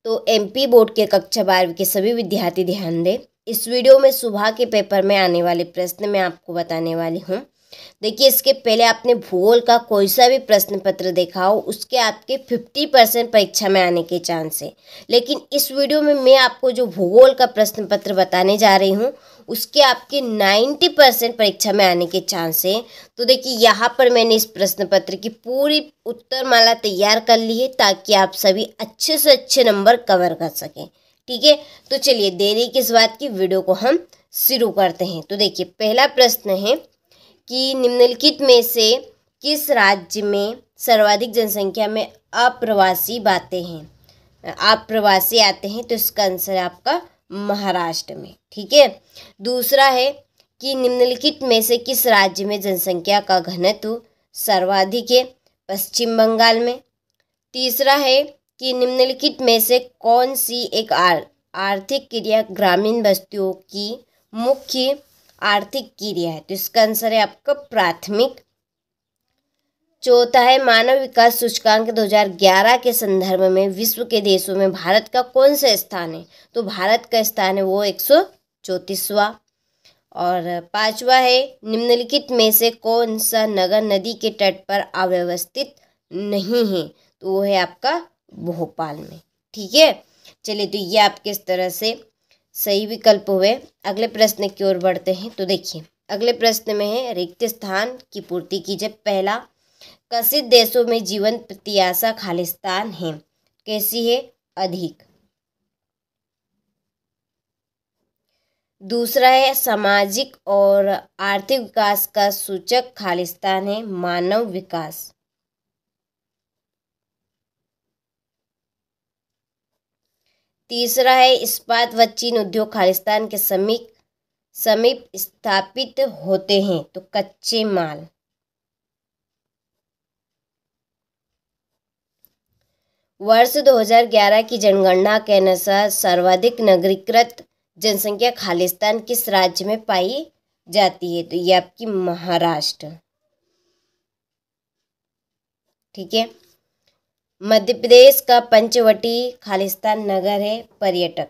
तो MP board के कक्षा 12वीं के सभी विद्यार्थी ध्यान दें। इस वीडियो में सुबह के पेपर में आने वाले प्रश्न मैं आपको बताने वाली हूँ। देखिए, इसके पहले आपने भूगोल का कोई सा भी प्रश्न पत्र देखा हो, उसके आपके 50% परीक्षा में आने के चांस है। लेकिन इस वीडियो में मैं आपको जो भूगोल का प्रश्न पत्र बताने जा रही हूँ, उसके आपके 90% परीक्षा में आने के चांस है। तो देखिए, यहाँ पर मैंने इस प्रश्न पत्र की पूरी उत्तर माला तैयार कर ली है, ताकि आप सभी अच्छे से अच्छे नंबर कवर कर सकें। ठीक है, तो चलिए देरी किस बात की, वीडियो को हम शुरू करते हैं। तो देखिए, पहला प्रश्न है कि निम्नलिखित में से किस राज्य में सर्वाधिक जनसंख्या में अप्रवासी आते हैं। तो इसका आंसर है आपका महाराष्ट्र में। ठीक है, दूसरा है कि निम्नलिखित में से किस राज्य में जनसंख्या का घनत्व सर्वाधिक है। पश्चिम बंगाल में। तीसरा है कि निम्नलिखित में से कौन सी एक आर्थिक क्रिया ग्रामीण बस्तियों की मुख्य आर्थिक क्रिया है। तो इसका आंसर है आपका प्राथमिक। चौथा है मानव विकास सूचकांक 2011 के संदर्भ में विश्व के देशों में भारत का कौन सा स्थान है। तो भारत का स्थान है वो 134वां। और पांचवा है निम्नलिखित में से कौन सा नगर नदी के तट पर अव्यवस्थित नहीं है। तो वो है आपका भोपाल में। ठीक है, चलिए, तो ये आपके इस तरह से सही विकल्प हुए। अगले प्रश्न की ओर बढ़ते हैं। तो देखिए, अगले प्रश्न में है रिक्त स्थान की पूर्ति कीजिए। पहला, कथित देशों में जीवन प्रत्याशा खालिस्तान है, कैसी है, अधिक। दूसरा है सामाजिक और आर्थिक विकास का सूचक खालिस्तान है, मानव विकास। तीसरा है इस्पात व चीन उद्योग खालिस्तान के समीप स्थापित होते हैं, तो कच्चे माल। वर्ष 2011 की जनगणना के अनुसार सर्वाधिक नगरीकृत जनसंख्या खालिस्तान किस राज्य में पाई जाती है। तो ये आपकी महाराष्ट्र। ठीक है, मध्य प्रदेश का पंचवटी खालिस्तान नगर है, पर्यटन।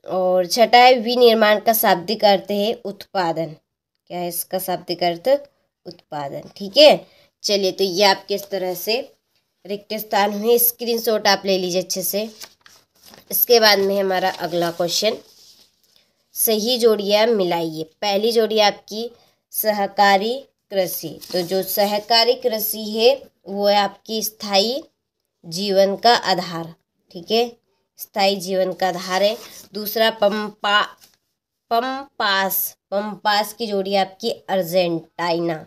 और छठा है विनिर्माण का शाब्दिक अर्थ है उत्पादन। क्या है इसका शाब्दिक अर्थ, उत्पादन। ठीक है, चलिए, तो ये आपके इस तरह से रिक्त स्थान हुए। स्क्रीनशॉट आप ले लीजिए अच्छे से। इसके बाद में हमारा अगला क्वेश्चन, सही जोड़ियाँ मिलाइए। पहली जोड़ी आपकी सहकारी कृषि। तो जो सहकारी कृषि है वो है आपकी स्थायी जीवन का आधार। ठीक है, स्थायी जीवन का आधार है। दूसरा पंपास की जोड़ी आपकी अर्जेंटीना।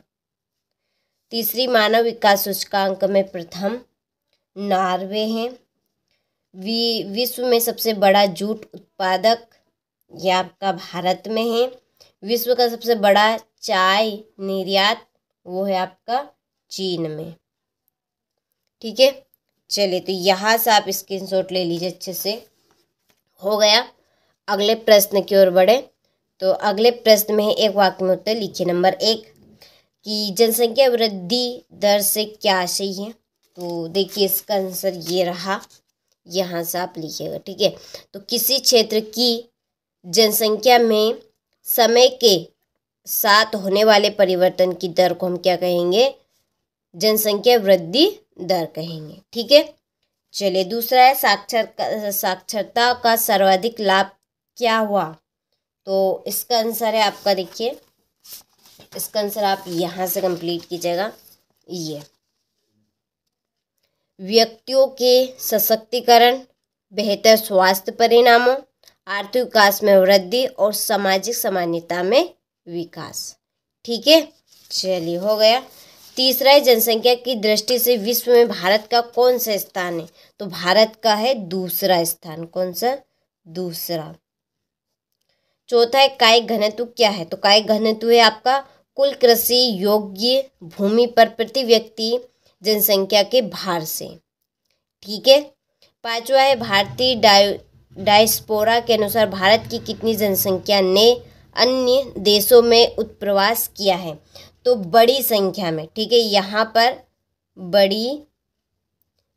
तीसरी मानव विकास सूचकांक में प्रथम नॉर्वे है। विश्व में सबसे बड़ा जूट उत्पादक यह आपका भारत में है। विश्व का सबसे बड़ा चाय निर्यात वो है आपका चीन में। ठीक है, चलिए, तो यहाँ से आप स्क्रीनशॉट ले लीजिए अच्छे से। हो गया, अगले प्रश्न की ओर बढ़े। तो अगले प्रश्न में एक वाक्य में उत्तर लिखिए। नंबर 1 कि जनसंख्या वृद्धि दर से क्या सही है। तो देखिए, इसका आंसर ये रहा, यहाँ से आप लिखिएगा। ठीक है, तो किसी क्षेत्र की जनसंख्या में समय के साथ होने वाले परिवर्तन की दर को हम क्या कहेंगे, जनसंख्या वृद्धि दर कहेंगे। ठीक है, चलिए, दूसरा है साक्षरता का सर्वाधिक लाभ क्या हुआ। तो इसका आंसर है आपका, देखिए इसका आंसर आप यहाँ से कंप्लीट कीजिएगा। ये व्यक्तियों के सशक्तिकरण, बेहतर स्वास्थ्य परिणामों, आर्थिक विकास में वृद्धि और सामाजिक समानता में विकास। ठीक है, चलिए, हो गया। तीसरा है जनसंख्या की दृष्टि से विश्व में भारत का कौन सा स्थान है। तो भारत का है दूसरा स्थान। कौन सा, दूसरा। चौथा है कायिक घनत्व क्या है। तो कायिक घनत्व है आपका कुल कृषि योग्य भूमि पर प्रति व्यक्ति जनसंख्या के भार से। ठीक है, पांचवा है भारतीय डायस्पोरा के अनुसार भारत की कितनी जनसंख्या ने अन्य देशों में उत्प्रवास किया है। तो बड़ी संख्या में। ठीक है, यहाँ पर बड़ी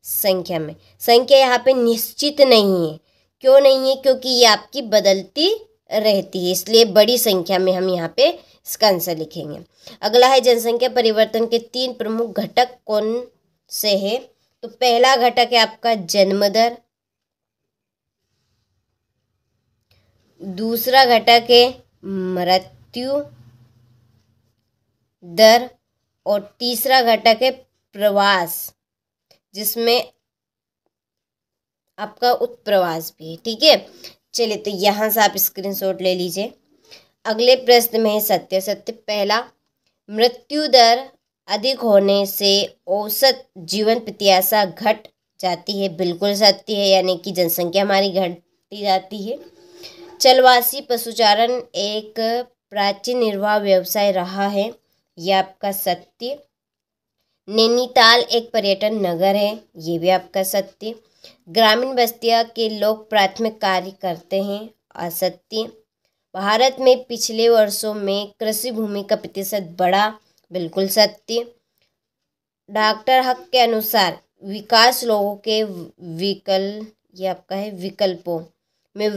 संख्या में। संख्या यहाँ पे निश्चित नहीं है। क्यों नहीं है? क्योंकि ये आपकी बदलती रहती है, इसलिए बड़ी संख्या में हम यहाँ पे इसका आंसर लिखेंगे। अगला है जनसंख्या परिवर्तन के 3 प्रमुख घटक कौन से हैं? तो पहला घटक है आपका जन्म दर, दूसरा घटक है मृत्यु दर और तीसरा घटक है प्रवास, जिसमें आपका उत्प्रवास भी है। ठीक है, चलिए तो यहाँ से आप स्क्रीनशॉट ले लीजिए। अगले प्रश्न में है सत्य सत्य। पहला, मृत्यु दर अधिक होने से औसत जीवन प्रत्याशा घट जाती है। बिल्कुल सत्य है, यानी कि जनसंख्या हमारी घटती जाती है। चलवासी पशुचारण एक प्राचीन निर्वाह व्यवसाय रहा है, यह आपका सत्य। नैनीताल एक पर्यटन नगर है, ये भी आपका सत्य। ग्रामीण बस्तियां के लोग प्राथमिक कार्य करते हैं, असत्य। भारत में पिछले वर्षों में कृषि भूमि का प्रतिशत बढ़ा, बिल्कुल सत्य। डॉक्टर हक के अनुसार विकास लोगों के ये आपका है विकल्पों में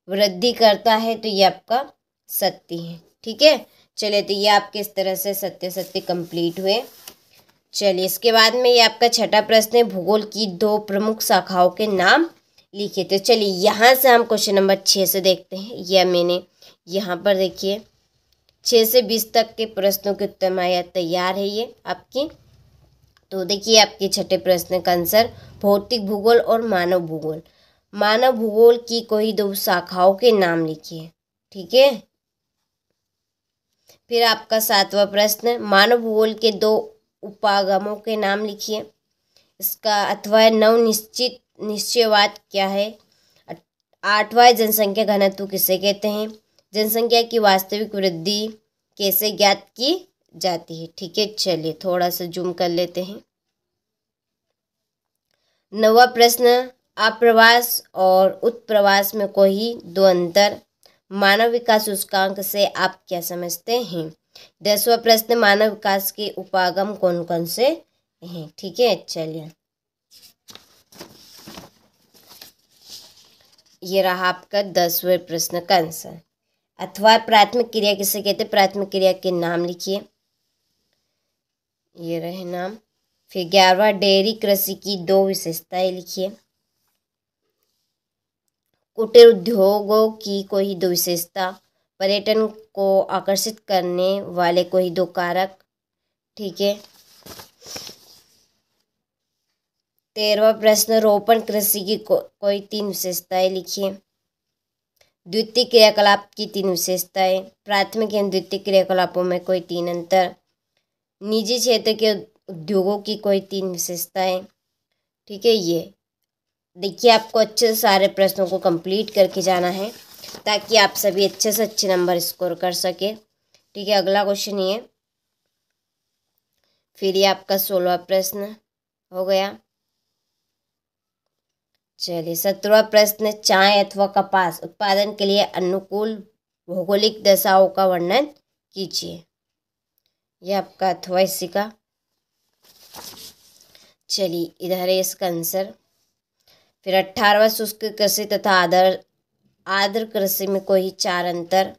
वृद्धि करता है, तो ये आपका सत्य है। ठीक है, चलिए तो ये आपके इस तरह से सत्य सत्य कंप्लीट हुए। चलिए इसके बाद में ये आपका छठा प्रश्न है, भूगोल की 2 प्रमुख शाखाओं के नाम लिखिए। तो चलिए यहाँ से हम क्वेश्चन नंबर 6 से देखते हैं। यह मैंने यहाँ पर देखिए 6 से 20 तक के प्रश्नों के उत्तर तैयार है ये आपकी। तो देखिए आपके छठे प्रश्न का आंसर भौतिक भूगोल और मानव भूगोल। मानव भूगोल की कोई 2 शाखाओं के नाम लिखिए। ठीक है, फिर आपका 7वां प्रश्न, मानव भूगोल के 2 उपागमों के नाम लिखिए। इसका अथवा निश्चयवाद क्या है। 8वां, जनसंख्या घनत्व किसे कहते हैं। जनसंख्या की वास्तविक वृद्धि कैसे ज्ञात की जाती है। ठीक है, चलिए थोड़ा सा जूम कर लेते हैं। 9वां प्रश्न, आप्रवास और उत्प्रवास में कोई 2 अंतर। मानव विकास सूचकांक से आप क्या समझते हैं। 10वां प्रश्न, मानव विकास के उपागम कौन कौन से हैं। ठीक है, चलिए ये रहा आपका 10वें प्रश्न का आंसर। अथवा प्राथमिक क्रिया किसे कहते हैं। प्राथमिक क्रिया के नाम लिखिए, ये रहे नाम। फिर 11वां, डेयरी कृषि की 2 विशेषताएं लिखिए। कुटीर उद्योगों की कोई 2 विशेषता। पर्यटन को आकर्षित करने वाले कोई 2 कारक। ठीक है, 13वां प्रश्न, रोपण कृषि की कोई 3 विशेषताएं लिखिए। द्वितीय क्रियाकलाप की 3 विशेषताएं। प्राथमिक एवं द्वितीय क्रियाकलापों में कोई 3 अंतर। निजी क्षेत्र के उद्योगों की कोई 3 विशेषताएं। ठीक है, ये देखिए आपको अच्छे से सारे प्रश्नों को कंप्लीट करके जाना है, ताकि आप सभी अच्छे से अच्छे नंबर स्कोर कर सके। ठीक है, अगला क्वेश्चन ये, फिर ये आपका 16वां प्रश्न हो गया। चलिए 17वां प्रश्न, चाय अथवा कपास उत्पादन के लिए अनुकूल भौगोलिक दशाओं का वर्णन कीजिए। यह आपका अथवा इसी का। चलिए इधर है इसका आंसर। फिर 18वां, शुष्क कृषि तथा आर्द्र कृषि में कोई 4 अंतर।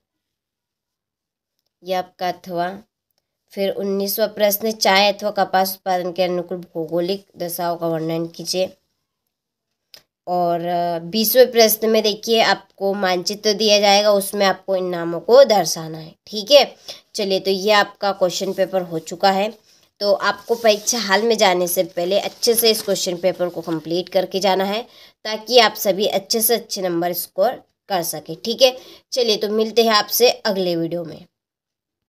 यह आपका अथवा। फिर 19वां प्रश्न, चाय अथवा कपास उत्पादन के अनुकूल भौगोलिक दशाओं का वर्णन कीजिए। और 20वें प्रश्न में देखिए आपको मानचित्र दिया जाएगा, उसमें आपको इन नामों को दर्शाना है। ठीक है, चलिए तो ये आपका क्वेश्चन पेपर हो चुका है। तो आपको परीक्षा हाल में जाने से पहले अच्छे से इस क्वेश्चन पेपर को कंप्लीट करके जाना है, ताकि आप सभी अच्छे से अच्छे नंबर स्कोर कर सके। ठीक है, चलिए तो मिलते हैं आपसे अगले वीडियो में।